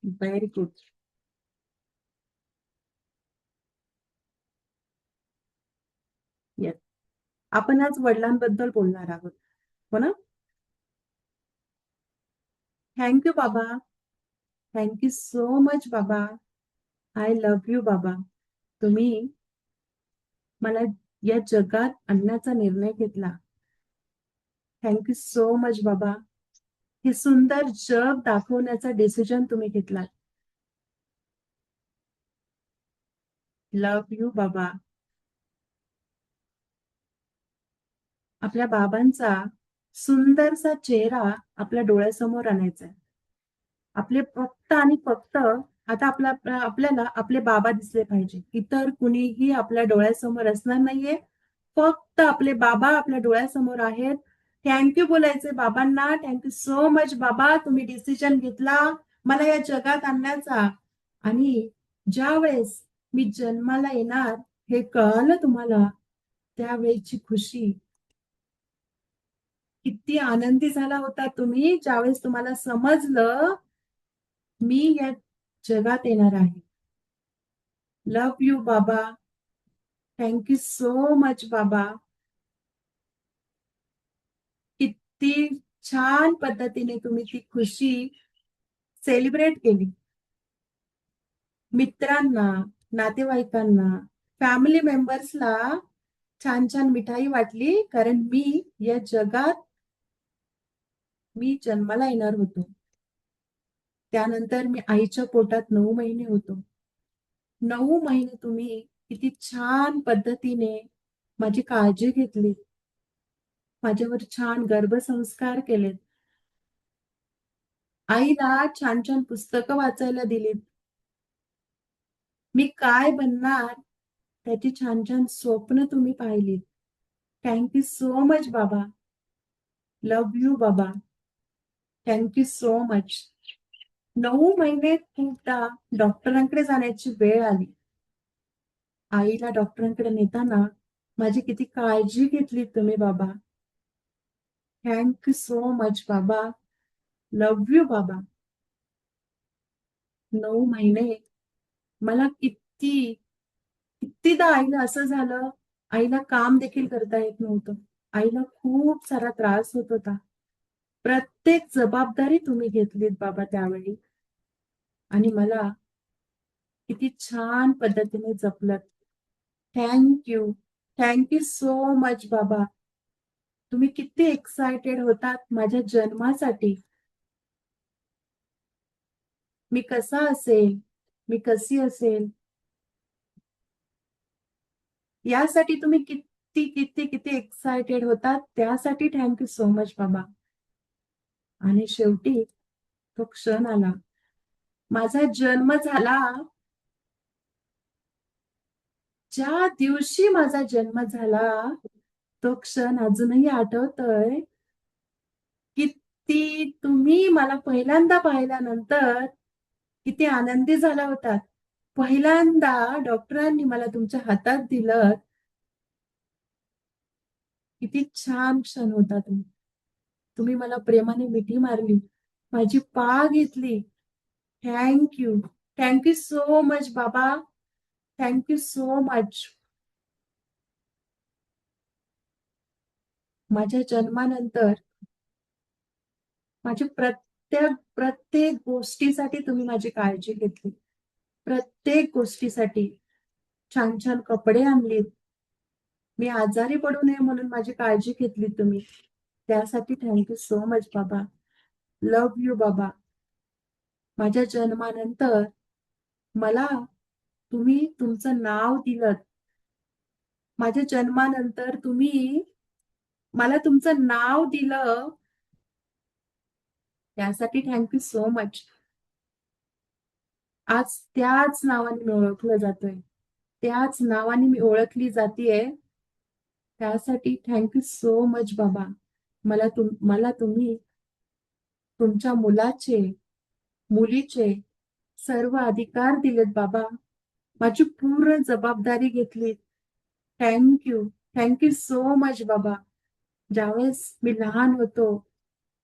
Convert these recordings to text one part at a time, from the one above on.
Very good. Yes. आपण आज वडिलांबद्दल बोलणार आहोत. हो ना? थँक बाबा. थँक सो मच बाबा. आय लव्ह यू बाबा. तुम्ही मला या जगात आणण्याचा निर्णय घेतला. थँक सो मच बाबा. हे सुंदर जग दाखवण्याचा डिसिजन तुम्ही घेतलात. लव्ह यू बाबा. आपल्या बाबांचा सुंदरसा चेहरा आपल्या डोळ्यासमोर आणायचा आहे. आपले फक्त आणि फक्त आता आपल्याला आपले बाबा दिसले पाहिजे. इतर कुणीही आपल्या डोळ्यासमोर असणार नाहीये. फक्त आपले बाबा आपल्या डोळ्यासमोर आहेत. थँक बोलायचे बाबांना. थँक सो मच बाबा. तुम्ही डिसिजन घेतला मला या जगात आणण्याचा. आणि ज्या वेळेस मी जन्माला येणार हे कळलं तुम्हाला, त्यावेळेची खुशी, किती आनंदी झाला होता तुम्ही ज्यावेळेस तुम्हाला समजलं मी या जगात येणार आहे. लव्ह यू बाबा. थँक सो मच बाबा. किती छान पद्धतीने तुम्ही ती खुशी सेलिब्रेट केली. मित्रांना, नातेवाईकांना, फॅमिली मेंबर्सला छान छान मिठाई वाटली, कारण या जगात मी जन्माला येणार होतो. त्यानंतर मी आईच्या पोटात 9 महिने होतो. 9 महिने तुम्ही किती छान पद्धतीने माझी काळजी घेतली. माझ्यावर छान गर्भसंस्कार केलेत. आईला छान छान पुस्तकं वाचायला दिलीत. मी काय बनणार त्याची छान छान स्वप्न तुम्ही पाहिलीत. थँक सो मच बाबा. लव्ह यू बाबा. Thank so much. 9 महिने खूपदा डॉक्टरांकडे जाण्याची वेळ आली. आईला डॉक्टरांकडे नेताना माझी किती काळजी घेतली तुम्ही बाबा. थँक सो मच बाबा. लव्ह यू बाबा. 9 महिने मला कितीदा आईला असं झालं, आईला काम देखील करता येत नव्हतं. आईला खूप सारा त्रास होत होता. प्रत्येक जबाबदारी तुम्ही घेतलीत बाबा त्यावेळी. आणि मला किती छान पद्धतीने जपलत. Thank you. Thank so much बाबा. तुम्ही किती एक्सायटेड होतात माझ्या जन्मासाठी. मी कसा असेल, मी कशी असेल, यासाठी तुम्ही किती किती किती एक्सायटेड होतात. त्यासाठी थँक सो मच बाबा. आणि शेवटी तो क्षण आला. माझा जन्म झाला. ज्या दिवशी माझा जन्म झाला, तो क्षण अजूनही आठवतोय. किती तुम्ही मला पहिल्यांदा पाहिल्यानंतर किती आनंदी झाला होतात. पहिल्यांदा डॉक्टरांनी मला तुमच्या हातात दिलं. किती छान क्षण होता तो. तुम्ही मला प्रेमाने मिठी मारली. माझी घेतली. Thank you. Thank so much बाबा. Thank so much. माझ्या जन्मानंतर माझी प्रत्येक प्रत्येक गोष्टीसाठी तुम्ही माझी काळजी घेतली. प्रत्येक गोष्टीसाठी छान छान कपडे आणलीत. मी आजारी पडू नये म्हणून माझी काळजी घेतली तुम्ही. त्यासाठी थँक सो मच बाबा. लव्ह यू बाबा. माझ्या जन्मानंतर मला तुम्ही तुमचं नाव दिलं. माझ्या जन्मानंतर तुम्ही मला तुमचं नाव दिलं. त्यासाठी थँक सो मच. आज त्याच नावाने मी ओळखलं जातोय. त्याच नावाने मी ओळखली जातीये. त्यासाठी थँक सो मच बाबा. मला तुम्ही तुमच्या मुलाचे, मुलीचे सर्व अधिकार दिलेत बाबा. माझी पूर्ण जबाबदारी घेतली. Thank you. Thank so much बाबा. ज्यावेळेस मी लहान होतो,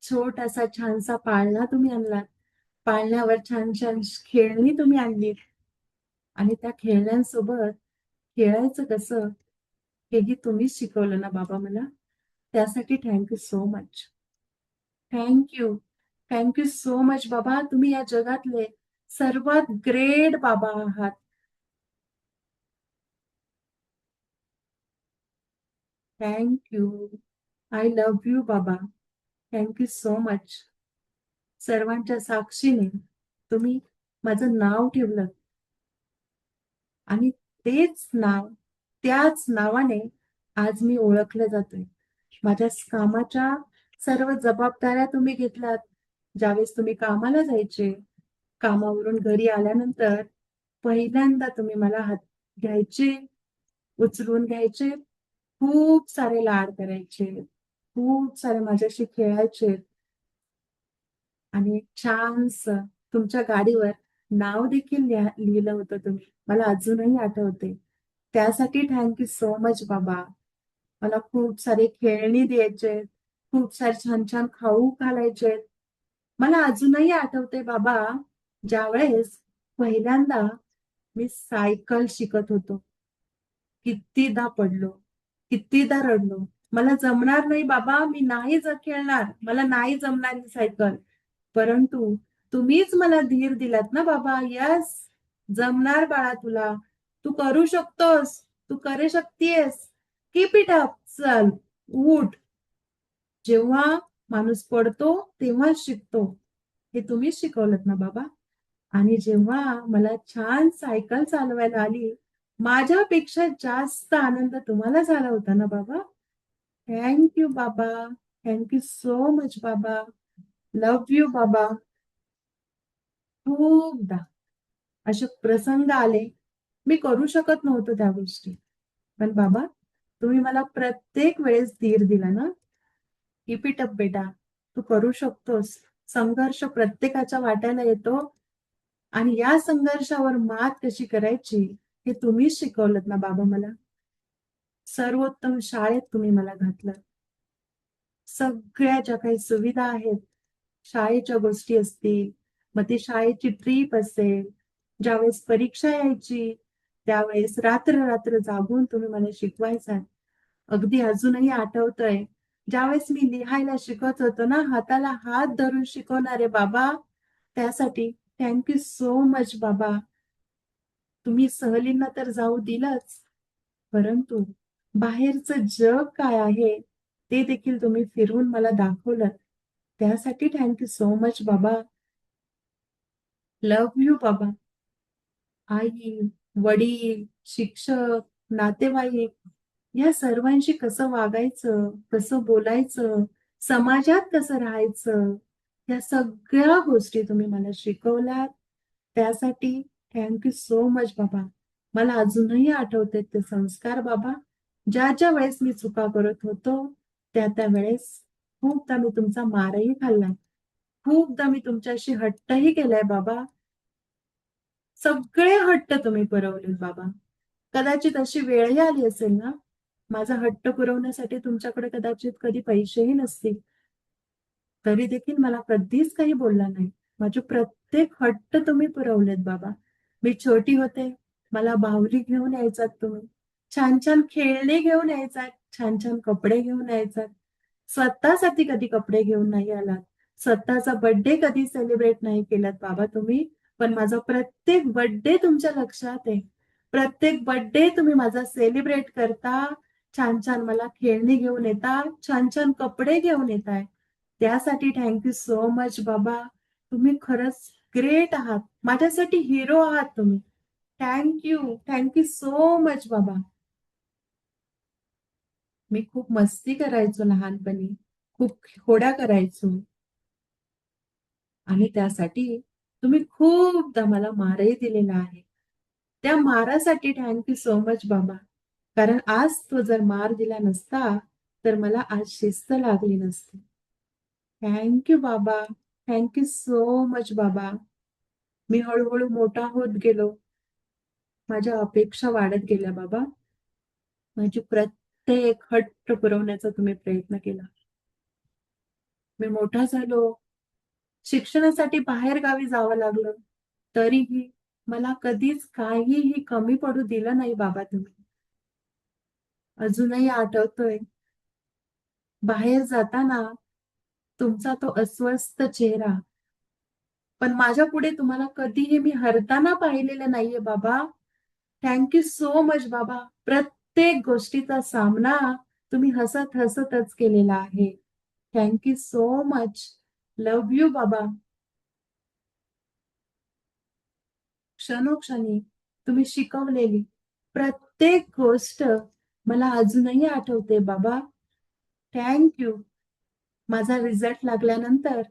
छोटासा छानसा पाळणा तुम्ही आणलात. पाळण्यावर छान छान खेळणी तुम्ही आणलीत आणि त्या खेळण्यांसोबत खेळायचं कसं हेही तुम्हीच शिकवलं ना बाबा मला. त्यासाठी thank so much. Thank you. Thank so much बाबा. तुम्ही या जगातले सर्वात ग्रेट बाबा आहात. Thank you. I love you बाबा. Thank so much. सर्वांच्या साक्षीने तुम्ही माझं नाव ठेवलं आणि तेच नाव, त्याच नावाने आज मी ओळखलं जातोय. माझ्या कामाच्या सर्व जबाबदाऱ्या तुम्ही घेतल्यात. ज्यावेळेस तुम्ही कामाला जायचे, कामावरून घरी आल्यानंतर पहिल्यांदा तुम्ही मला हात घ्यायचे, उचलून घ्यायचे, खूप सारे लाड करायचे, खूप सारे माझ्याशी खेळायचे आणि छानसं तुमच्या गाडीवर नाव देखील लिहिलं होतं तुम्ही. मला अजूनही आठवते. त्यासाठी थँक सो मच बाबा. मला खूप सारे खेळणी द्यायचे, खूप सारे छान छान खाऊ घालायचे. मला अजूनही आठवते बाबा, ज्यावेळेस पहिल्यांदा मी सायकल शिकत होतो. कितीदा पडलो, कितीदा रडलो. मला जमणार नाही बाबा, मी नाही खेळणार. मला नाही जमणार ही सायकल. परंतु तुम्हीच मला धीर दिलात ना बाबा. यस, जमणार बाळा तुला. तू करू शकतोस. तू करू शकतेस. Keep it up. चल, उठ. जेव्हा माणूस पडतो तेव्हाच शिकतो. हे तुम्हीच शिकवलत ना बाबा. आणि जेव्हा मला छान सायकल चालवायला आली, माझ्यापेक्षा जास्त आनंद तुम्हाला झाला होता ना बाबा. थँक यू बाबा. थँक यू सो मच बाबा. लव्ह यू बाबा. खूपदा असे प्रसंग आले, मी करू शकत नव्हतो त्या गोष्टी. पण बाबा, तुम्ही मला प्रत्येक वेळेस धीर दिला ना. कीप इट अप बेटा. तू करू शकतोस. संघर्ष प्रत्येकाच्या वाट्याला येतो आणि या संघर्षावर मात कशी करायची हे तुम्हीच शिकवलत ना बाबा मला. सर्वोत्तम शाळेत तुम्ही मला घातलं. सगळ्या ज्या काही सुविधा आहेत, शाळेच्या गोष्टी असतील, मग ती शाळेची ट्रिप असेल, ज्यावेळेस परीक्षा यायची, त्यावेळेस रात्र-रात्र जागून तुम्ही मला शिकवायचा. अगदी अजूनही आठवतंय, ज्यावेळेस मी लिहायला शिकत होतो ना, हाताला हात धरून शिकवणारे बाबा, त्यासाठी थँक सो मच बाबा. तुम्ही सहलींना तर जाऊ दिलंच, परंतु बाहेरचं जग काय आहे, ते देखील तुम्ही फिरवून मला दाखवलं. त्यासाठी थँक सो मच बाबा. लव्ह यू बाबा. आई, वडील, शिक्षक, नातेवाईक या सर्वांशी कसं वागायचं, कसं बोलायचं, समाजात कसं राहायचं, या सगळ्या गोष्टी तुम्ही मला शिकवल्यात. त्यासाठी थँक सो मच बाबा. मला अजूनही आठवतात ते संस्कार बाबा. ज्या वेळेस मी चुका करत होतो, त्या वेळेस खूपदा मी तुमचा मारही खाल्लाय. खूपदा मी तुमच्याशी हट्टही केलाय बाबा. सगळे हट्ट तुम्ही पुरवलेत बाबा. कदाचित अशी वेळही आली असेल ना, माझा हट्ट पुरवण्यासाठी तुमच्याकडे कदाचित कधी पैसेही नसतील. तरी देखील मला कधीच काही बोलला नाही. माझे प्रत्येक हट्ट तुम्ही पुरवलेत बाबा. मी छोटी होते, मला बाहुली घेऊन यायचात तुम्ही. छान-छान खेळणे घेऊन यायचात, छान-छान कपडे घेऊन यायचात. स्वतःसाठी कधी कपडे घेऊन नाही आलात. स्वतःचा बर्थडे कधी सेलिब्रेट नाही केलात बाबा तुम्ही. पण माझा प्रत्येक बर्थडे तुमच्या लक्षात आहे. प्रत्येक बर्थडे तुम्ही माझा सेलिब्रेट करता. छान-छान मला खेळणी घेऊन येता, छान-छान कपडे घेऊन येताय. त्यासाठी थँक सो मच बाबा. तुम्ही खरंच ग्रेट आहात. माझ्यासाठी हिरो आहात तुम्ही. Thank you. Thank so much बाबा. मी खूप मस्ती करायचो लहानपणी. खूप खोड्या करायचो आणि त्यासाठी तुम्ही खूपदा मला मारही दिलेला आहे. त्या मारासाठी थँक सो मच बाबा. कारण आज तो जर मार दिला नसता, तर मला आज शिस्त लागली नसती. थँक यू बाबा. थँक सो मच बाबा. मी हळू मोठा होत गेलो. माझ्या अपेक्षा वाढत गेल्या बाबा. माझी प्रत्येक हट्ट पुरवण्याचा तुम्ही प्रयत्न केला. मी मोठा झालो, शिक्षणासाठी बाहेर गावी जावं लागलं, तरीही मला कधीच काहीही कमी पडू दिलं नाही बाबा तुम्ही. अजूनही आठवतोय, बाहेर जाताना तुमचा तो अस्वस्थ चेहरा. पण माझ्यापुढे तुम्हाला कधीही मी हरताना पाहिलेलं नाहीये बाबा. थँक सो मच बाबा. प्रत्येक गोष्टीचा सामना तुम्ही हसत-हसतच केलेला आहे. Thank so much. Love you बाबा. क्षणोक्षणी तुम्ही शिकवलेली प्रत्येक गोष्ट मला अजूनही आठवते बाबा. थँक माझा रिझल्ट लागल्यानंतर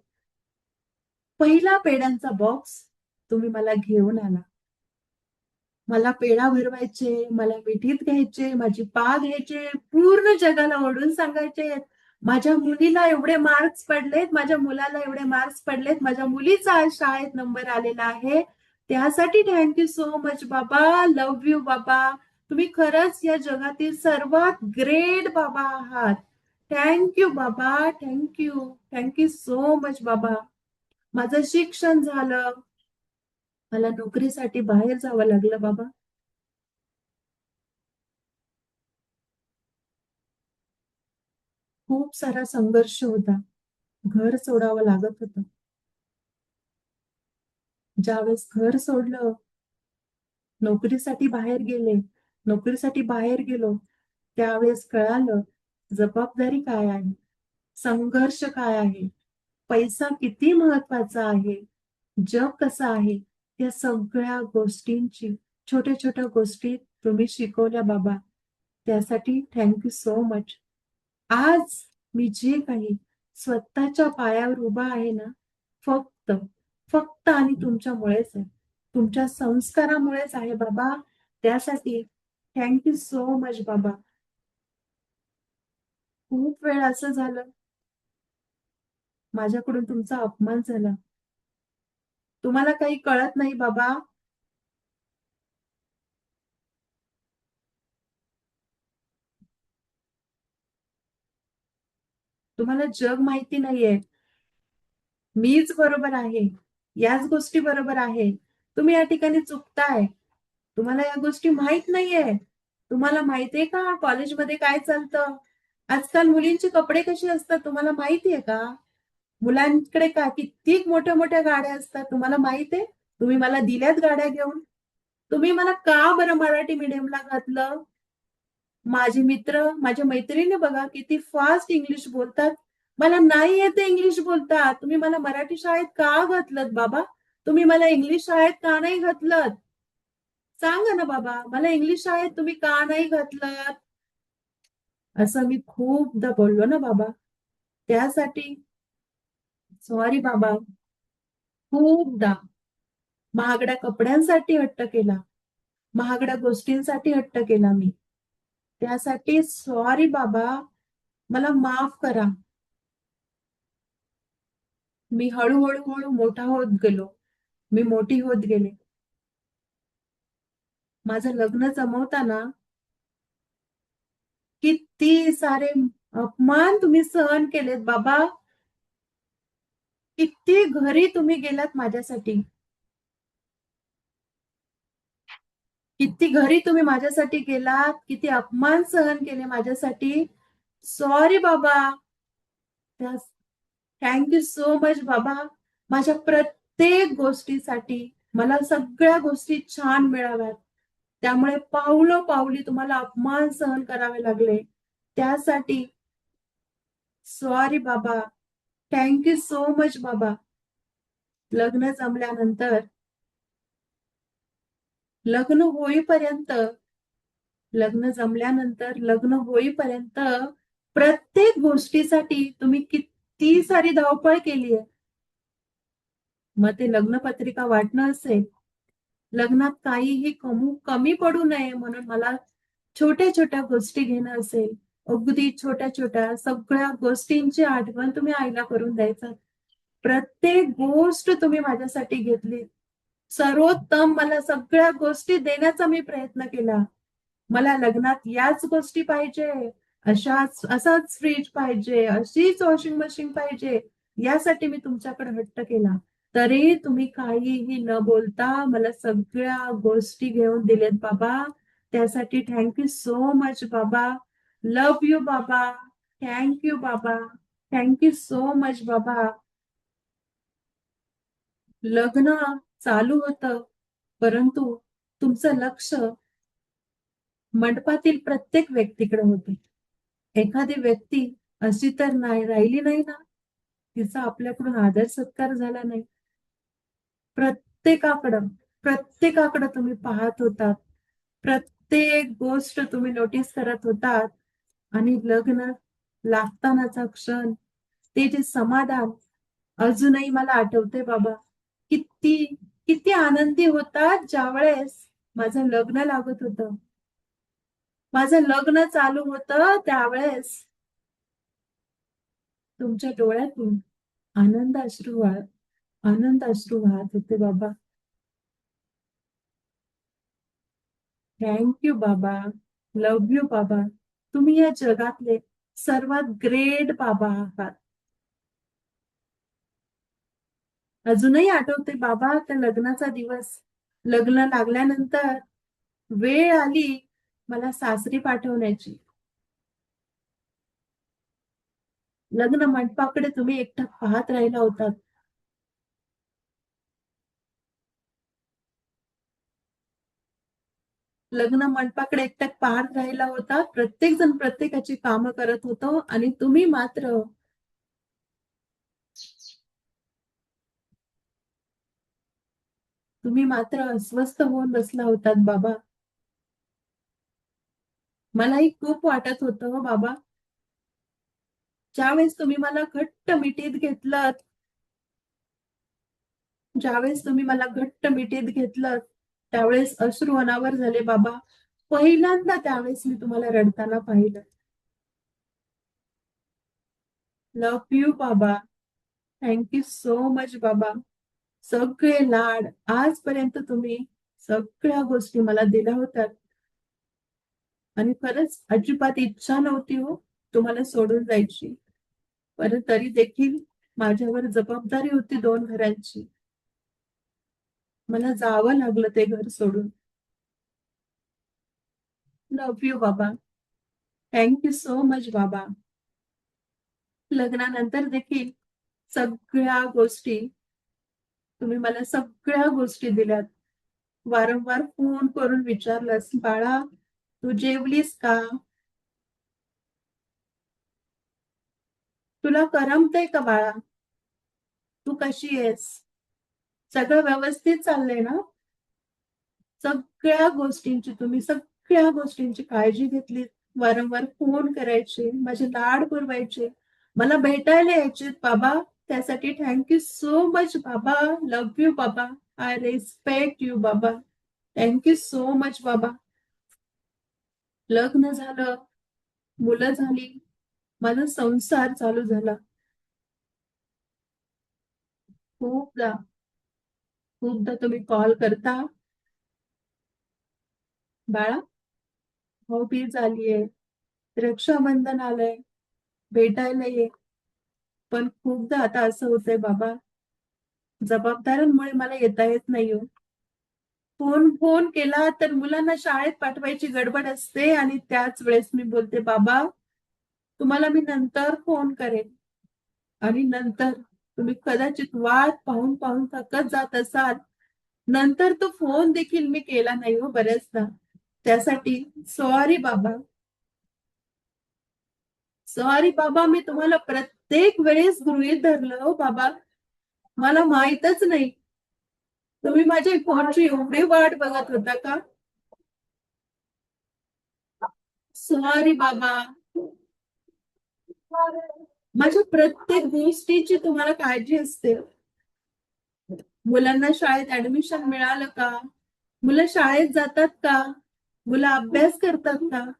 पहिला पेढ्यांचा बॉक्स तुम्ही मला घेऊन आला. मला पेढा भरवायचे, मला मिठीत घ्यायचे, माझी पाग घ्यायचे, पूर्ण जगाला ओरडून सांगायचे, माझ्या मुलीला एवढे मार्क्स पडलेत, माझ्या मुलाला एवढे मार्क्स पडलेत, माझ्या मुलीचा आज शाळेत नंबर आलेला आहे. त्यासाठी थँक सो मच बाबा. लव्ह यू बाबा. तुम्ही खरंच या जगातील सर्वात ग्रेट बाबा आहात. थँक बाबा. थँक सो मच बाबा. माझं शिक्षण झालं. मला नोकरीसाठी बाहेर जावं लागलं बाबा. खूप सारा संघर्ष होता. घर सोडावं लागत होतं. ज्यावेळेस घर सोडलं, नोकरीसाठी बाहेर गेले, नोकरीसाठी बाहेर गेलो, त्यावेळेस कळालं जबाबदारी काय आहे, संघर्ष काय आहे, पैसा किती महत्वाचा आहे, जग कसं आहे, या सगळ्या गोष्टींची छोट्या-छोट्या गोष्टी तुम्ही शिकवल्या बाबा. त्यासाठी थँक सो मच. आज मी जे काही स्वतःच्या पायावर उभा आहे ना, फक्त, फक्त आणि तुमच्यामुळेच आहे. तुमच्या संस्कारामुळेच आहे बाबा. त्यासाठी सो मच बाबा. खूप वेळ असं झालं, माझ्याकडून तुमचा अपमान झाला. तुम्हाला काही कळत नाही बाबा. तुम्हाला जग माहिती नाहीये. मीच बरोबर आहे. याच गोष्टी बरोबर आहे. तुम्ही या ठिकाणी चुकताय. तुम्हाला या गोष्टी माहित नाहीये. तुम्हाला माहितीये का कॉलेजमध्ये काय चालतं? आजकाल मुलींचे कपडे कसे असतात तुम्हाला माहितीये का? मुलांकडे का किती मोठ्या-मोठ्या गाड्या असतात तुम्हाला माहित आहे? तुम्ही मला दिल्यात गाड्या घेऊन. तुम्ही मला का बरं मराठी मीडियमला घातलं? माझे मित्र, माझ्या मैत्रिणी बघा किती फास्ट इंग्लिश बोलतात. मला नाही येते इंग्लिश बोलता. तुम्ही मला मराठी शाळेत का घातलत बाबा? तुम्ही मला इंग्लिश शाळेत का नाही घातलत? सांगा ना बाबा, मला इंग्लिश शाळेत तुम्ही का नाही घातलत? असं मी खूपदा बोललो ना बाबा. त्यासाठी सॉरी बाबा. खूपदा महागड्या कपड्यांसाठी हट्ट केला. महागड्या गोष्टींसाठी हट्ट केला मी. त्यासाठी सॉरी बाबा. मला माफ करा. मी हळू मोठा होत गेलो. मी मोठी होत गेले. माझं लग्न जमवताना किती सारे अपमान तुम्ही सहन केलेत बाबा. किती घरी तुम्ही गेलात माझ्यासाठी. किती घरी तुम्ही माझ्यासाठी गेलात. किती अपमान सहन केले माझ्यासाठी. सॉरी बाबा. थँक सो मच बाबा. माझ्या प्रत्येक गोष्टीसाठी मला सगळ्या गोष्टी छान मिळाव्यात. त्यामुळे पावलोपावली तुम्हाला अपमान सहन करावे लागले. त्यासाठी सॉरी बाबा. थँक सो मच बाबा. लग्न जमल्यानंतर, लग्न होईपर्यंत, लग्न जमल्यानंतर, लग्न होईपर्यंत प्रत्येक गोष्टीसाठी तुम्ही किती सारी धावपळ केलीये. मग ते लग्नपत्रिका वाटणं असेल, लग्नात काहीही कमी पडू नये म्हणून मला छोट्या-छोट्या गोष्टी घेणं असेल, अगदी छोट्या-छोट्या सगळ्या गोष्टींची आठवण तुम्ही आईला करून द्यायचा. प्रत्येक गोष्ट तुम्ही माझ्यासाठी घेतली. सर्वोत्तम मला सगळ्या गोष्टी देण्याचा मी प्रयत्न केला. मला लग्नात याच गोष्टी पाहिजे. असाच फ्रीज पाहिजे, अशीच वॉशिंग मशीन पाहिजे, यासाठी मी तुमच्याकडे हट्ट केला. तरी तुम्ही काहीही न बोलता मला सगळ्या गोष्टी घेऊन दिलेत बाबा. त्यासाठी थँक्यू सो मच बाबा. लव्ह यू बाबा. थँक्यू बाबा. थँक्यू सो मच बाबा. लग्न चालू होतं, परंतु तुमचं लक्ष मंडपातील प्रत्येक व्यक्तीकडे होते. एखादी व्यक्ती अशी तर नाही राहिली नाही ना, तिचा आपल्याकडून आदर सत्कार झाला नाही. प्रत्येकाकडं प्रत्येकाकडं तुम्ही पाहत होतात. प्रत्येक गोष्ट तुम्ही नोटीस करत होतात. आणि लग्न लागतानाचा क्षण, ते जे समाधान अजूनही मला आठवते बाबा. किती किती आनंदी होतात ज्यावेळेस माझं लग्न लागत होतं. माझं लग्न चालू होतं त्यावेळेस तुमच्या डोळ्यातून आनंद अश्रू वाहत होते बाबा. थँक यू बाबा. लव्ह यू बाबा. तुम्ही या जगातले सर्वात ग्रेट बाबा आहात. अजूनही आठवते बाबा त्या लग्नाचा दिवस. लग्न लागल्यानंतर वेळ आली मला सासरी पाठवण्याची. लग्न मंडपाकडे तुम्ही एकटक पाहत राहिला होतात. लग्न मंडपाकडे एकटक पाहत राहिला होता. प्रत्येक जण प्रत्येकाची कामं करत होतो आणि तुम्ही मात्र अस्वस्थ होऊन बसला होतात बाबा. मलाही खूप वाटत होतं हो बाबा. ज्यावेळेस तुम्ही मला घट्ट मिठीत घेतलं ज्यावेळेस तुम्ही मला घट्ट मिठीत घेतलं, त्यावेळेस अश्रू अनावर झाले बाबा. पहिल्यांदा त्यावेळेस मी तुम्हाला रडताना पाहिलं. लव्ह यू बाबा. थँक यू सो मच बाबा. सगळे लाड आजपर्यंत तुम्ही सगळ्या गोष्टी मला दिल्या होत्या आणि खरंच अजिबात इच्छा नव्हती हो तुम्हाला सोडून जायची. पण तरी देखील माझ्यावर जबाबदारी होती 2 घरांची. मला जावं लागलं ते घर सोडून. लव्ह यू बाबा. थँक यू सो मच बाबा. लग्नानंतर देखील सगळ्या गोष्टी तुम्ही मला सगळ्या गोष्टी दिल्यात. वारंवार फोन करून विचारलंस, "बाळा, तू जेवलीस का? तुला करमतंय का बाळा? तू कशी आहेस? सगळं व्यवस्थित चाललंय ना?" सगळ्या गोष्टींची काळजी घेतली. वारंवार फोन करायचे, माझे लाड पुरवायचे. मला भेटायला यायचे बाबा. त्यासाठी थँक यू सो मच बाबा. लव्ह यू बाबा. आय रिस्पेक्ट यू बाबा. थँक यू सो मच बाबा. लग्न झालं, मुलं झाली, माझा संसार चालू झाला. खूपदा खूपदा तुम्ही कॉल करता, "बाळा, भाऊबीज आलीये, रक्षाबंधन आलंय, भेटायला ये." पण खूपदा आता असं होतंय बाबा, जबाबदाऱ्यांमुळे मला येता येत नाही हो. फोन फोन केला तर मुलांना शाळेत पाठवायची गडबड असते आणि त्याच वेळेस मी बोलते, "बाबा, तुम्हाला मी नंतर फोन करेन." आणि नंतर तुम्ही कदाचित वाट पाहून पाहून थकत जात असाल. नंतर तो फोन देखील मी केला नाही हो बऱ्याचदा. त्यासाठी सॉरी बाबा. सॉरी बाबा, मी तुम्हाला प्रत्येक वेळेस गृहीत धरलं हो बाबा. मला माहीतच नाही. तुम्ही माझ्या फोनची एवढी वाट बघत होता का? सॉरी बाबा. माझ्या प्रत्येक गोष्टीची तुम्हाला काळजी असते. मुलांना शाळेत ऍडमिशन मिळालं का? मुलं शाळेत जातात का? मुलं अभ्यास करतात का?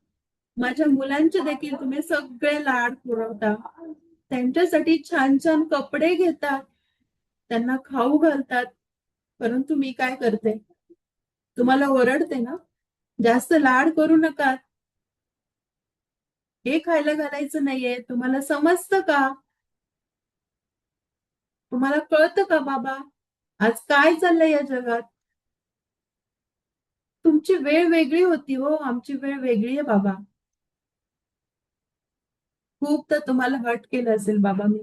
माझ्या मुलांचे देखील तुम्ही सगळे लाड पुरवता. त्यांच्यासाठी छान छान कपडे घेतात. त्यांना खाऊ घालतात. परंतु मी काय करते? तुम्हाला ओरडते ना? जास्त लाड करू नका. हे खायला घालायचं नाहीये, तुम्हाला समजतं का? तुम्हाला कळतं का बाबा? आज काय चाललंय या जगात? तुमची वेळ वेगळी होती हो, आमची वेळ वेगळी आहे बाबा. खूपदा तुम्हाला हर्ट केलं असेल बाबा मी.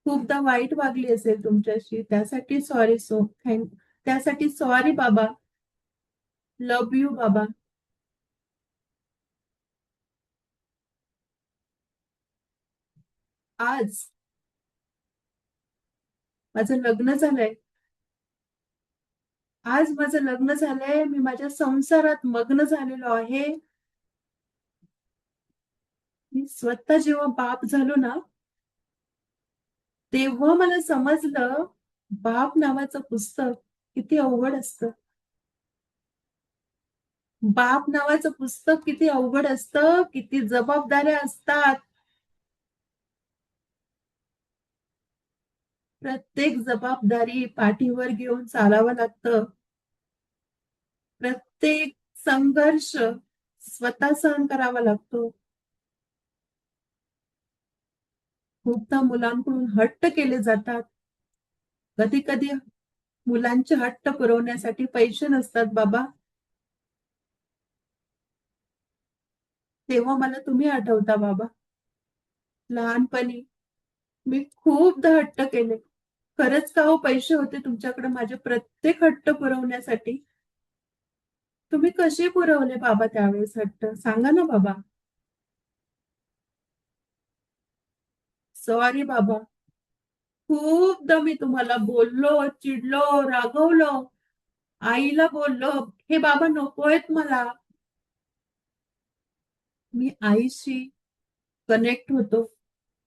खूपदा वाईट वागली असेल तुमच्याशी. त्यासाठी सॉरी त्यासाठी सॉरी बाबा. लव्ह यू बाबा. आज माझं लग्न झालंय. आज माझं लग्न झालंय. मी माझ्या संसारात मग्न झालेलो आहे. मी स्वतः जेव्हा बाप झालो ना, तेव्हा मला समजलं, बाप नावाचं पुस्तक किती अवघड असतं. बाप नावाचं पुस्तक किती अवघड असतं, किती जबाबदाऱ्या असतात. प्रत्येक जबाबदारी पाठीवर घेऊन चालावं लागतं. प्रत्येक संघर्ष स्वतः सहन करावा लागतो. खूपदा मुलांकडून हट्ट केले जातात. कधी-कधी मुलांचे हट्ट पुरवण्यासाठी पैसे नसतात बाबा. तेव्हा मला तुम्ही आठवता बाबा. लहानपणी मी खूपदा हट्ट केले. खरंच का हो पैसे होते तुमच्याकडे माझे प्रत्येक हट्ट पुरवण्यासाठी? तुम्ही कसे पुरवले बाबा त्यावेळेस हट्ट? सांगा ना बाबा. सॉरी बाबा. खूपदा मी तुम्हाला बोललो, चिडलो, रागवलो. आईला बोललो, "हे बाबा नकोयत मला." मी आईशी कनेक्ट होतो.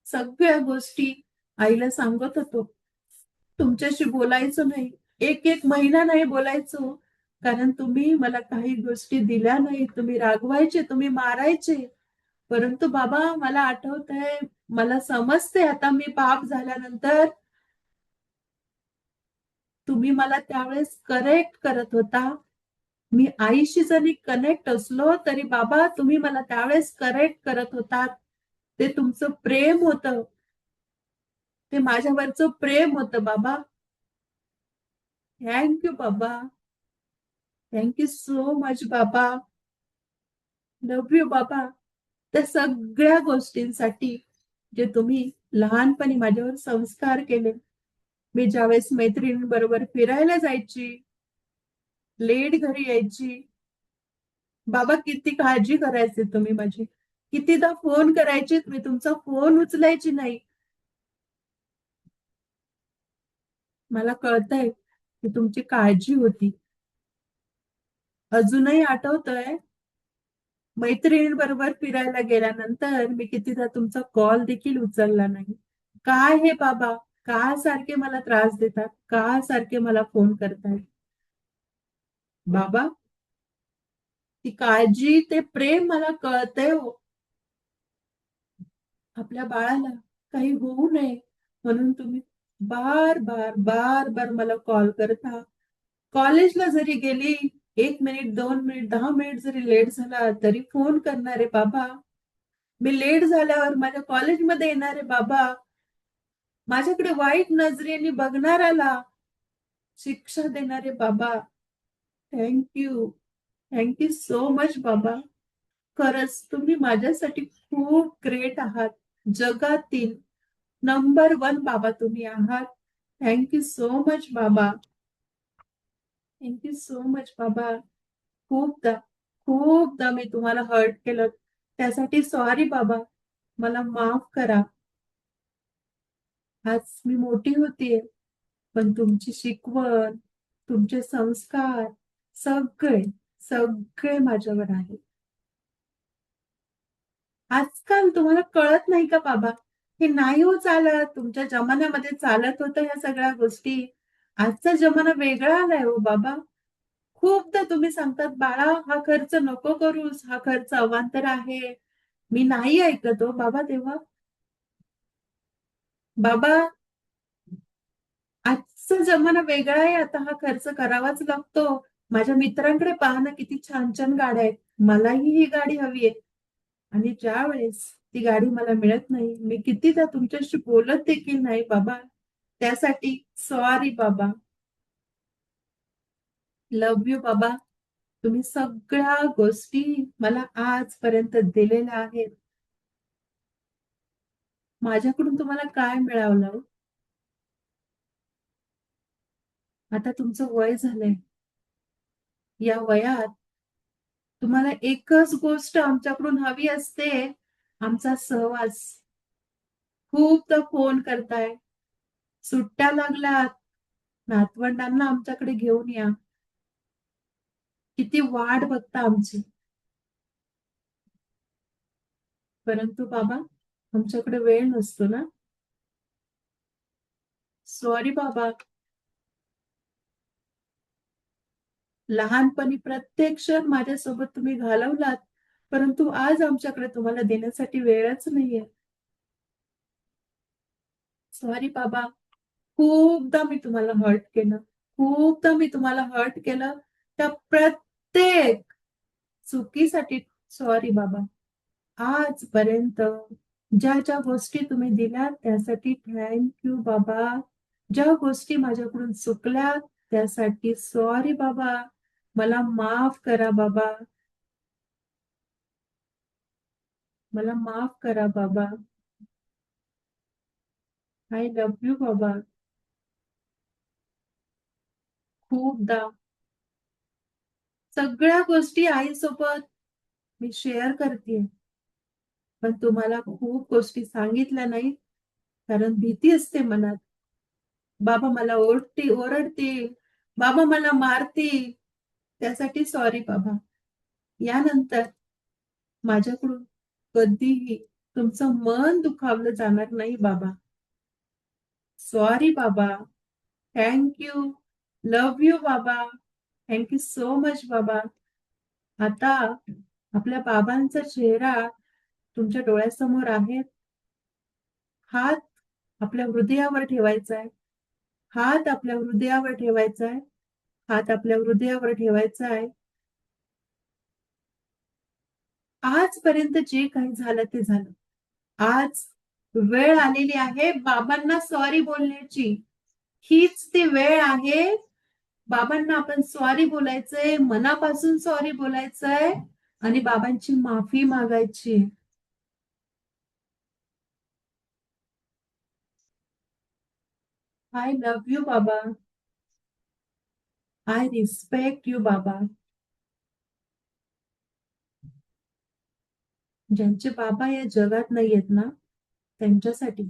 सगळ्या गोष्टी आईला सांगत होतो. तुमच्याशी बोलायचो नाही. एक महिना नाही बोलायचो. कारण तुम्ही मला काही गोष्टी दिल्या नाहीत. तुम्ही रागवायचे, तुम्ही मारायचे. परंतु बाबा मला आठवतंय, मला समजते आता मी बाप झाल्यानंतर, तुम्ही मला त्यावेळेस करेक्ट करत होता. मी आईशी जरी कनेक्ट असलो, तरी बाबा तुम्ही मला त्यावेळेस करेक्ट करत होतात. ते तुमचं प्रेम होतं. ते माझ्यावरचं प्रेम होतं बाबा. थँक यू बाबा. थँक यू सो मच बाबा. लव्ह यू बाबा. त्या सगळ्या गोष्टींसाठी जे तुम्ही लहानपणी माझ्यावर संस्कार केले. मी ज्यावेळेस मैत्रिणींबरोबर फिरायला जायची, लेट घरी यायची. बाबा किती काळजी करायचे तुम्ही माझी. कितीदा फोन करायचे, मी तुमचा फोन उचलायची नाही. मला कळतंय की तुमची काळजी होती. अजूनही आठवतंय, मैत्रिणींबरोबर फिरायला गेल्यानंतर मी कितीदा तुमचा कॉल देखील उचलला नाही. काय हे बाबा? का सारखे मला त्रास देतात? का सारखे मला फोन करतायत? बाबा, ती काळजी, ते प्रेम मला कळतंय हो. आपल्या बाळाला काही होऊ नये म्हणून तुम्ही बार बार मला कॉल करता. कॉलेजला जरी गेली, 1 मिनिट, 2 मिनिट, 10 मिनिट जरी लेट झाला तरी फोन करणारे बाबा. मी लेट झाल्यावर माझ्या कॉलेजमध्ये येणारे बाबा. माझ्याकडे वाईट नजरेने बघणाऱ्याला शिक्षा देणारे बाबा. Thank you. Thank you so much बाबा. खरंच तुम्ही माझ्यासाठी खूप ग्रेट आहात. जगातील नंबर 1 बाबा तुम्ही आहात. थँक यू सो मच बाबा. थँक यू सो मच बाबा. खूपदा, खूपदा मी तुम्हाला हर्ट केलं. त्यासाठी सॉरी बाबा. मला माफ करा. आज मी मोठी होतीये, पण तुमची शिकवण, तुमचे संस्कार सगळे, सगळे माझ्यावर आहे. आजकाल तुम्हाला कळत नाही का बाबा? हे नाही हो चालत. तुमच्या जमान्यामध्ये चालत होतं ह्या सगळ्या गोष्टी. आजचा जमाना वेगळा आलाय हो बाबा. खूपदा तुम्ही सांगतात, "बाळा हा खर्च नको करूस, हा खर्च अवांतर आहे." मी नाही ऐकत हो बाबा तेव्हा. बाबा आजचा जमाना वेगळा आहे. आता हा खर्च करावाच लागतो. माझ्या मित्रांकडे पहा ना किती छान-छान गाड्या आहेत. मलाही ही गाडी हवी आहे. आणि ज्यावेळेस ती गाडी मला मिळत नाही. मी कितीदा तुमच्याशी बोलत देखील नाही बाबा. त्यासाठी सॉरी बाबा. लव्ह यू बाबा. तुम्ही सगळ्या गोष्टी मला आजपर्यंत दिलेल्या आहेत. माझ्याकडून तुम्हाला काय मिळालं हो? आता तुमचं वय झालंय. या वयात तुम्हाला एकच गोष्ट आमच्याकडून हवी असते, आमचा सहवास. खूपदा फोन करताय, सुट्ट्या लागल्यात, नातवंडांना आमच्याकडे घेऊन या. किती वाट बघता आमची. परंतु बाबा, आमच्याकडे वेळ नसतो ना. सॉरी बाबा. लहानपणी प्रत्येक क्षण माझ्यासोबत तुम्ही घालवलात, परंतु आज आमच्याकडे तुम्हाला देण्यासाठी वेळच नाहीये. सॉरी बाबा. खूपदा मी तुम्हाला हर्ट केलं. खूपदा मी तुम्हाला हर्ट केलं. त्या प्रत्येक चुकीसाठी सॉरी बाबा. आजपर्यंत ज्या गोष्टी तुम्ही दिल्यात त्यासाठी थँक यू बाबा. ज्या गोष्टी माझ्याकडून चुकल्या त्यासाठी सॉरी बाबा. मला माफ करा बाबा. मला माफ करा बाबा. आय लव्ह यू बाबा. खूपदा सगळ्या गोष्टी आईसोबत मी शेअर करते. पण तुम्हाला खूप गोष्टी सांगितल्या नाहीत, कारण भीती असते मनात. बाबा मला ओरडतील, बाबा मला मारतील. त्यासाठी सॉरी बाबा. यानंतर माझ्याकडून कधीही तुमचं मन दुखावलं जाणार नाही बाबा. सॉरी बाबा. Thank you. लव्ह यू बाबा. थँक यू सो मच बाबा. आता आपल्या बाबांचा चेहरा तुमच्या डोळ्यासमोर आहे. हात आपल्या हृदयावर ठेवायचा आहे. हात आपल्या हृदयावर ठेवायचा आहे. हात आपल्या हृदयावर ठेवायचा आहे. आजपर्यंत जे काही झालं ते झालं. आज वेळ आलेली आहे बाबांना सॉरी बोलण्याची. हीच ती वेळ आहे. बाबांना आपण सॉरी बोलायचंय, मनापासून सॉरी बोलायचंय आणि बाबांची माफी मागायची. आय लव्ह यू बाबा. आय रिस्पेक्ट यू बाबा. ज्यांचे बाबा या जगात नाहीयेत ना, त्यांच्यासाठी.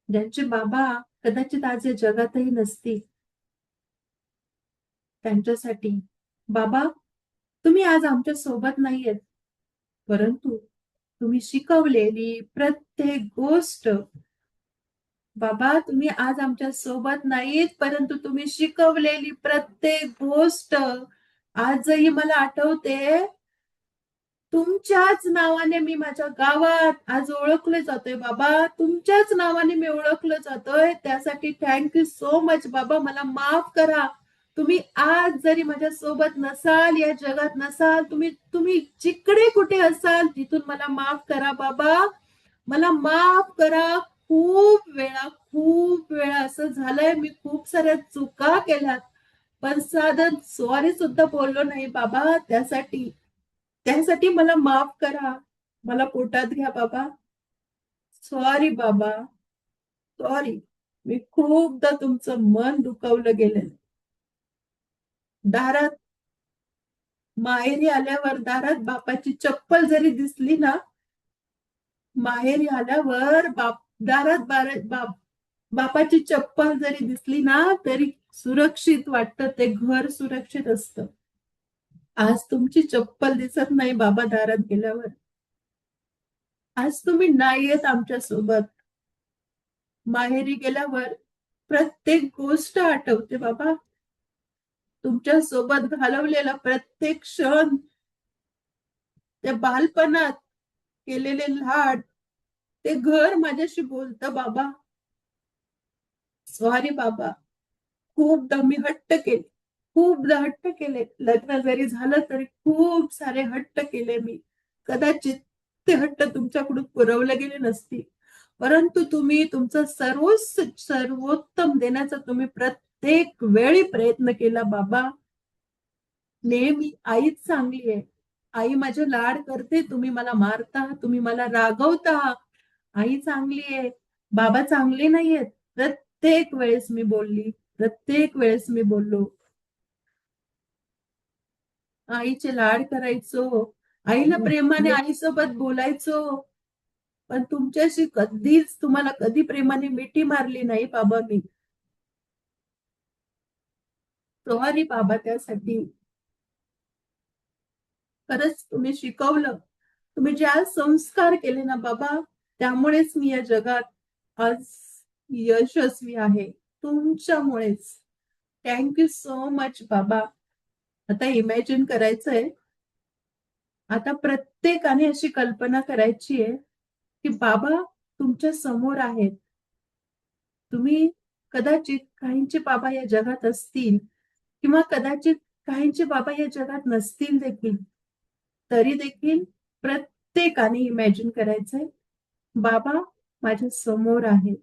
ज्यांचे बाबा कदाचित आज या जगातही नसतील, त्यांच्यासाठी. बाबा, तुम्ही आज आमच्या सोबत नाहीयेत, परंतु तुम्ही शिकवलेली प्रत्येक गोष्ट, बाबा तुम्ही आज आमच्या सोबत नाहीत, परंतु तुम्ही शिकवलेली प्रत्येक गोष्ट आजही मला आठवते. तुमच्याच नावाने मी माझ्या गावात आज ओळखले जातोय बाबा. तुमच्याच नावाने मी ओळखलं जातोय. त्यासाठी थँक यू सो मच बाबा. मला माफ करा. तुम्ही आज जरी माझ्या सोबत नसाल, या जगात नसाल, तुम्ही तुम्ही जिकडे कुठे असाल तिथून मला माफ करा बाबा. मला माफ करा. खूप वेळा असं झालंय, मी खूप साऱ्या चुका केल्यात. पण साधं सॉरी सुद्धा बोललो नाही बाबा. त्यासाठी मला माफ करा. मला पोटात घ्या बाबा. सॉरी बाबा. सॉरी. मी खूपदा तुमचं मन दुखावलं गेलेलं. दारात माहेरी आल्यावर दारात बापाची चप्पल जरी दिसली ना, माहेरी आल्यावर दारात बापाची चप्पल जरी दिसली ना, तरी सुरक्षित वाटतं. ते घर सुरक्षित असतं. आज तुमची चप्पल दिसत नाही बाबा दारात गेल्यावर. आज तुम्ही नाहीयेत आमच्या सोबत. माहेरी गेल्यावर प्रत्येक गोष्ट आठवते बाबा. तुमच्या सोबत घालवलेला प्रत्येक क्षण, त्या बालपणात केलेले लाड, ते घर माझ्याशी बोलतं बाबा. सॉरी बाबा. खूपदा मी हट्ट केले. लग्न जरी झालं तरी खूप सारे हट्ट केले मी. कदाचित ते हट्ट तुमच्याकडून पुरवले गेले नसतील. परंतु तुम्ही तुमचं सर्वोत्तम देण्याचा तुम्ही प्रत्येक वेळी प्रयत्न केला बाबा. नेहमी आईच चांगली आहे. आई माझे लाड करते, तुम्ही मला मारता, तुम्ही मला रागवता. आई चांगली आहे, बाबा चांगले नाहीयेत. प्रत्येक वेळेस मी बोलली, प्रत्येक वेळेस मी बोललो. आईचे लाड करायचो, आईला प्रेमाने आईसोबत बोलायचो. पण तुमच्याशी कधीच तुम्हाला कधी प्रेमाने मिठी मारली नाही बाबा मी. सॉरी बाबा त्यासाठी. खरंच तुम्ही शिकवलं. तुम्ही जे आज संस्कार केले ना बाबा, त्यामुळेच मी या जगात आज यशस्वी आहे. तुमच्यामुळेच. थँक यू सो मच बाबा. आता इमॅजिन करायचंय, आता प्रत्येकाने अशी कल्पना करायची आहे, की बाबा तुमच्या समोर आहेत. तुम्ही कदाचित काहींचे बाबा या जगात असतील किंवा कदाचित काहींचे बाबा या जगात नसतील देखील. तरी देखील प्रत्येकाने इमॅजिन करायचंय, बाबा माझ्या समोर आहेत.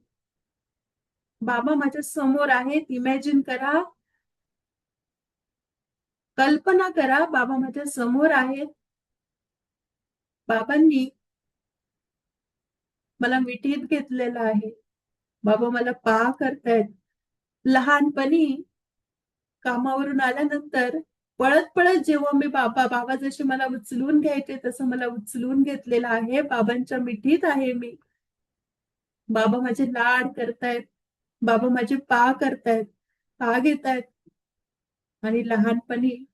बाबा माझ्या समोर आहेत. इमॅजिन करा, कल्पना करा, बाबा माझ्या समोर आहेत. बाबांनी मला मिठीत घेतलेलं आहे. बाबा मला करतायत. लहानपणी कामावरून आल्यानंतर पळत-पळत जेव्हा मी बाबा जसे मला उचलून घ्यायचे तसं मला उचलून घेतलेलं आहे. बाबांच्या मिठीत आहे मी. बाबा माझे लाड करतायत. बाबा माझे करतायत. घेतायत. आणि लहानपणी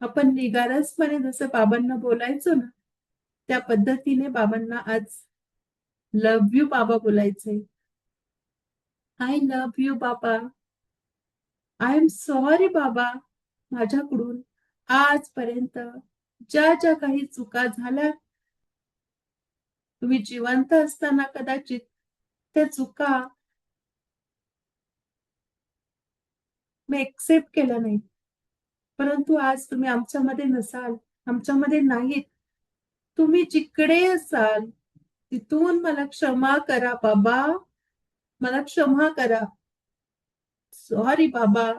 आपण निगारसपणे जसं बाबांना बोलायचो ना, त्या पद्धतीने बाबांना आज लव्ह यू बाबा बोलायचंय. आय लव्ह यू बाबा. आय एम सॉरी बाबा. माझ्याकडून आजपर्यंत ज्या काही चुका झाल्या, तुम्ही जिवंत असताना कदाचित त्या चुका मी एक्सेप्ट केल्या नाहीत. परंतु आज तुम्ही आमच्यामध्ये नसाल, आमच्यामध्ये नाहीत. तुम्ही जिकडे असाल, तिथून मला क्षमा करा बाबा. मला क्षमा करा. सॉरी बाबा.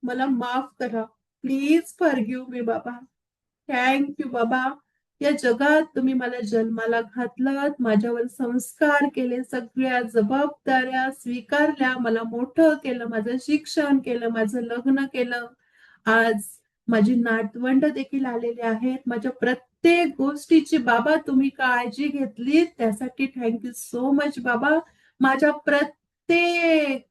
मला माफ करा. प्लीज फॉरगिव्ह मी बाबा. थँक यू बाबा. या जगात तुम्ही मला जन्माला घातलात, माझ्यावर संस्कार केले, सगळ्या जबाबदाऱ्या स्वीकारल्या, मला मोठं केलं, माझं शिक्षण केलं, माझं लग्न केलं. आज माझी नातवंड देखील आलेली आहेत. माझ्या प्रत्येक गोष्टीची बाबा तुम्ही काळजी घेतली, त्यासाठी थँक सो मच बाबा. माझ्या प्रत्येक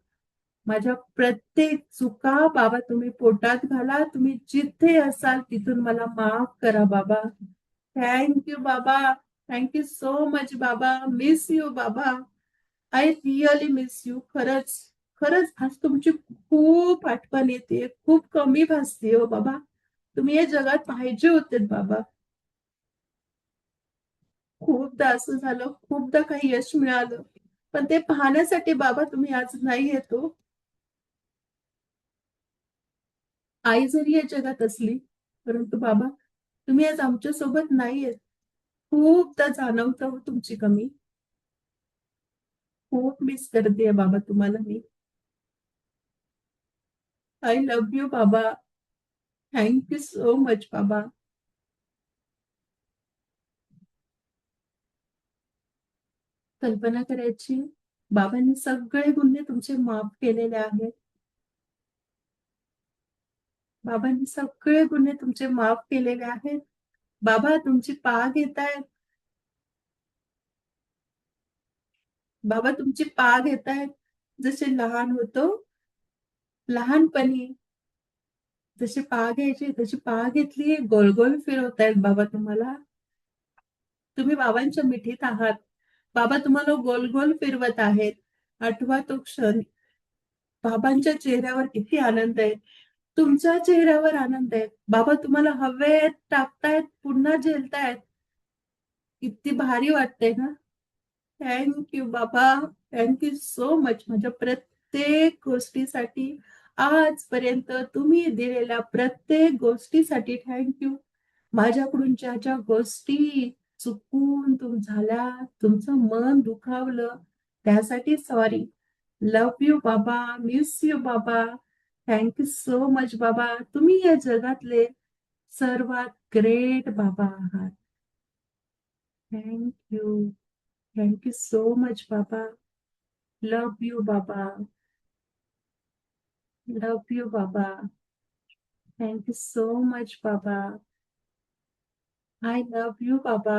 माझ्या प्रत्येक चुका बाबा तुम्ही पोटात घाला. तुम्ही जिथे असाल तिथून मला माफ करा बाबा. थँक यू बाबा. थँक यू सो मच बाबा. मिस यू बाबा. I really miss you. खरंच, खरंच आज तुमची खूप आठवण येते. खूप कमी भासते हो बाबा. तुम्ही या जगात पाहिजे होते बाबा. खूपदा असं झालं, खूपदा काही यश मिळालं. पण ते पाहण्यासाठी बाबा तुम्ही आज नाही येतो. आई जरी या जगात असली, परंतु बाबा तुम्ही आज आमच्या सोबत नाहीयेत. खूपदा जाणवतं हो तुमची कमी. खूप मिस करतेय बाबा तुम्हाला मी. आय लव्ह यू बाबा. थँक यू सो मच बाबा. कल्पना करायची, बाबांनी सगळे गुन्हे तुमचे माफ केलेले आहेत. बाबांनी सगळे गुन्हे तुमचे माफ केलेले आहेत. बाबा तुमची घेतायत. बाबा तुमची घेतायत. जसे लहान होतो, लहानपणी जशी घ्यायची तशी घेतली, गोल-गोल फिरवतायत बाबा तुम्हाला. तुम्ही बाबांच्या मिठीत आहात. बाबा तुम्हाला गोल-गोल फिरवत आहेत. आठवा तो क्षण. बाबांच्या चेहऱ्यावर किती आनंद आहे. तुमच्या चेहऱ्यावर आनंद आहे. बाबा तुम्हाला हवेत टाकतायत, पुन्हा झेलतायत. किती भारी वाटतंय ना? थँक यू बाबा. Thank you so much. माझ्या प्रत्येक गोष्टीसाठी, आजपर्यंत तुम्ही दिलेल्या प्रत्येक गोष्टीसाठी थँक यू. माझ्याकडून ज्या-ज्या गोष्टी चुकून तुमचं मन दुखावलं त्यासाठी सॉरी. लव्ह यू बाबा, मिस यू बाबा. थँक यू सो मच बाबा. तुम्ही या जगातले सर्वात ग्रेट बाबा आहात. Thank you. Thank you so much बाबा. लव्ह यू बाबा. लव्ह यू बाबा. थँक यू सो मच बाबा. आय लव्ह यू बाबा.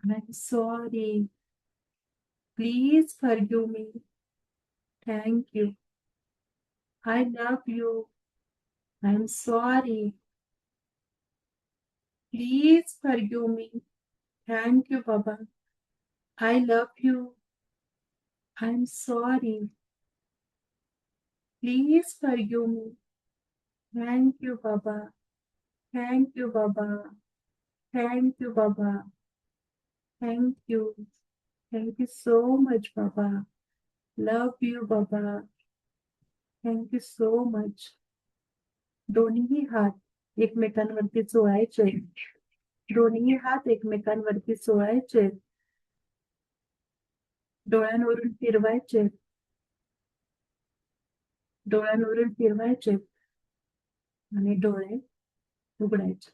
I am sorry. Please forgive me. Thank you. I love you. I am sorry. Please forgive me. Thank you बाबा. I love you. I am sorry. Please forgive me. Thank you बाबा. Thank you बाबा. Thank you बाबा. Thank you. Thank you so much बाबा. Love you बाबा. Thank you so much. दोन्ही हात एकमेकांवरती चोळायचे. दोन्ही हात एकमेकांवरती चोळायचे. डोळ्यांवरून फिरवायचे. डोळ्यांवरून फिरवायचे आणि डोळे उघडायचे.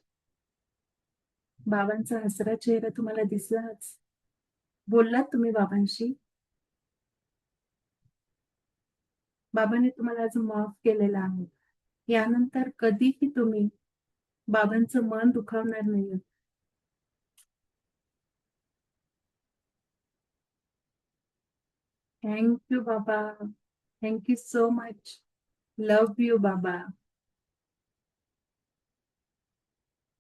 बाबांचा हसरा चेहरा तुम्हाला दिसलाच. बोललात तुम्ही बाबांशी. बाबांनी तुम्हाला आज माफ केलेलं आहे. यानंतर कधीही तुम्ही बाबांचं मन दुखावणार नाही. थँक यू बाबा. Thank you so much. Love you बाबा.